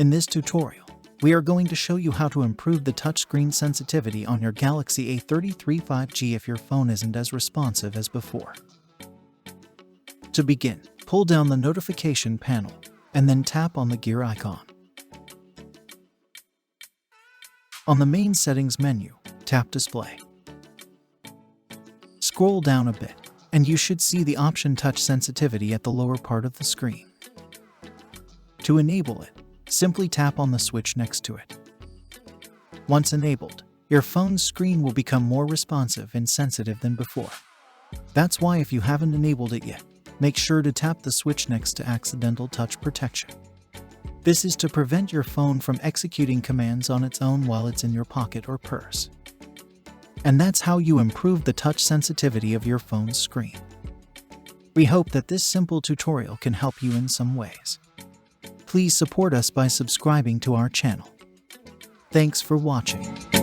In this tutorial, we are going to show you how to improve the touchscreen sensitivity on your Galaxy A33 5G if your phone isn't as responsive as before. To begin, pull down the notification panel and then tap on the gear icon. On the main settings menu, tap Display. Scroll down a bit, and you should see the option Touch Sensitivity at the lower part of the screen. To enable it, simply tap on the switch next to it. Once enabled, your phone's screen will become more responsive and sensitive than before. That's why if you haven't enabled it yet, make sure to tap the switch next to Accidental Touch Protection. This is to prevent your phone from executing commands on its own while it's in your pocket or purse. And that's how you improve the touch sensitivity of your phone's screen. We hope that this simple tutorial can help you in some ways. Please support us by subscribing to our channel. Thanks for watching.